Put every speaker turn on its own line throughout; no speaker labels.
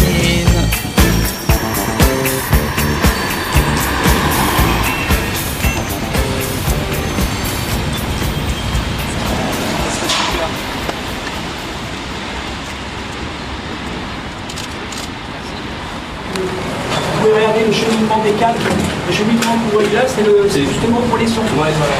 machine.
Vous pouvez regarder le cheminement des câbles. Le cheminement que vous voyez là, c'est justement pour les sons. Ouais, voilà.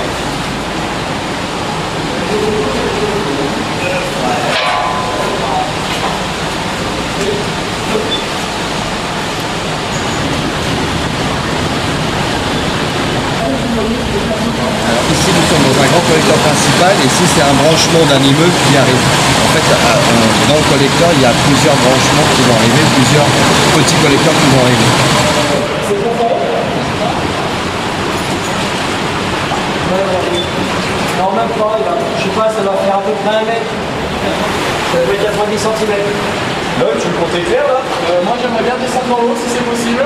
Alors ici nous sommes dans un grand collecteur principal et ici c'est un branchement d'un immeuble qui arrive. En fait dans le collecteur il y a plusieurs branchements qui vont arriver, plusieurs petits collecteurs qui vont arriver.
Non, même pas, je sais pas, ça va faire à peu près 1 mètre. Ça doit être 90 cm.
Là, tu le comptes éclair là moi j'aimerais bien descendre dans l'eau si c'est possible.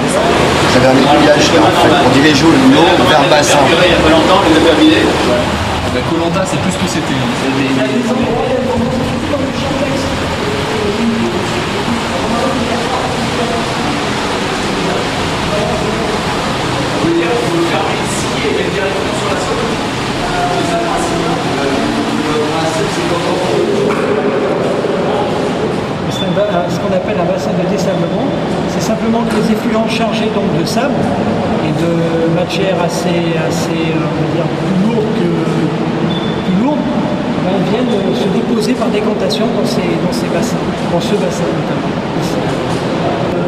Vous avez un aiguillage là, en fait, pour diriger l'eau vers le bassin.
Il y a pas longtemps, vous avez terminé. Koh-Lanta, c'est plus ce que c'était.
Ce qu'on appelle un bassin de désablement, c'est simplement que les effluents chargés donc de sable et de matière assez on va dire, plus lourde, ben, viennent se déposer par décantation dans ces bassins, dans ce bassin notamment. Ici.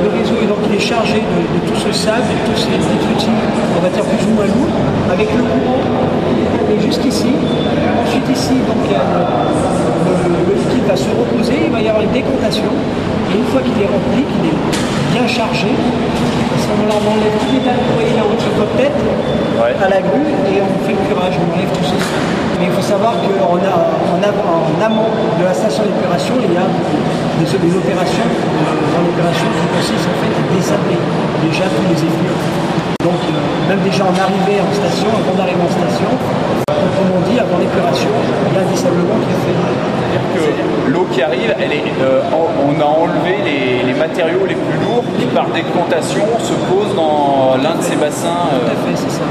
Le réseau donc, il est chargé de tout ce sable et de tous ces détritus, on va dire plus ou moins lourds, avec le courant et jusqu'ici. Ensuite ici, donc, le liquide va se reposer, il va y avoir une décantation. Et une fois qu'il est rempli, qu'il est bien chargé, à ce moment-là, on enlève tous les dalles que vous voyez là au-dessus de votre tête, à la grue, et on fait le curage, on enlève tout ceci. Mais il faut savoir qu'en amont de la station d'épuration, il y a des opérations, dans l'opération qui consiste en fait à désabler déjà tous les effluents. Donc même déjà en arrivée en station, avant d'arriver en station, comme on dit, avant l'épuration, il y a un désablement qui est fait.
C'est-à-dire que l'eau qui arrive, on a enlevé les matériaux les plus lourds qui par décantation se posent dans l'un de ces bassins.
Tout à fait, c'est ça.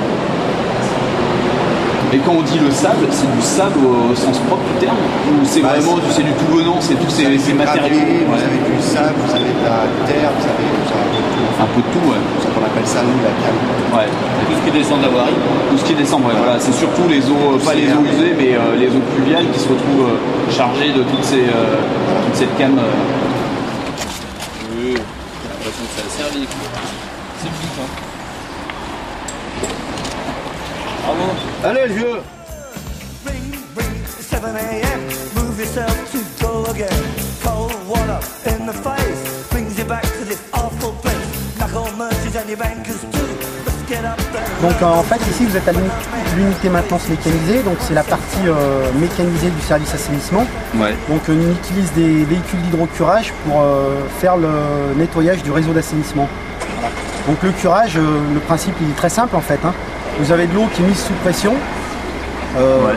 Et quand on dit le sable, c'est du sable au sens propre du terme? Ou c'est vraiment c'est du tout venant, c'est tous ces matériaux?
Vous avez du sable, vous avez de la terre, vous avez
un peu de tout, ouais.
C'est ça qu'on appelle ça, nous, la cale.
Ouais. Et tout ce qui descend de la voirie? Tout ce qui descend, ouais, voilà. C'est surtout les eaux, pas les eaux usées, mais les eaux pluviales qui se retrouvent chargées de toute cette canne.
Oui, j'ai l'impression que ça a servi. C'est vite, hein. Bravo.
Allez, le vieux!
Ring, ring, 7 a.m. Move yourself to go again. Cold water in the face brings you back to this awful place. Knuckle merchants and your bankers too. Let's get up there.
Donc en fait ici vous êtes à l'unité maintenance mécanisée, donc c'est la partie mécanisée du service assainissement.
Ouais.
Donc on utilise des véhicules d'hydrocurage pour faire le nettoyage du réseau d'assainissement. Voilà. Donc le curage, le principe il est très simple en fait, hein. Vous avez de l'eau qui est mise sous pression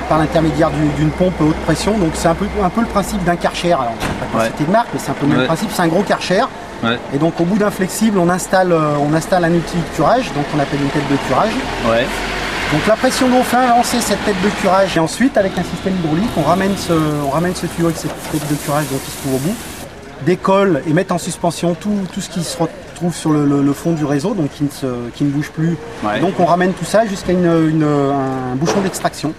par l'intermédiaire d'une pompe haute pression, donc c'est un peu le principe d'un Karcher. Alors je ne sais pas citer de marque, mais c'est un peu le même principe, c'est un gros Karcher. Ouais. Et donc au bout d'un flexible, on installe un outil de curage, donc on appelle une tête de curage.
Ouais.
Donc la pression d'eau fait avancer cette tête de curage et ensuite avec un système hydraulique, on ramène ce tuyau avec cette tête de curage donc qui se trouve au bout, décolle et met en suspension tout ce qui se retrouve sur le fond du réseau, donc qui ne bouge plus. Ouais. Donc on ramène tout ça jusqu'à un bouchon d'extraction.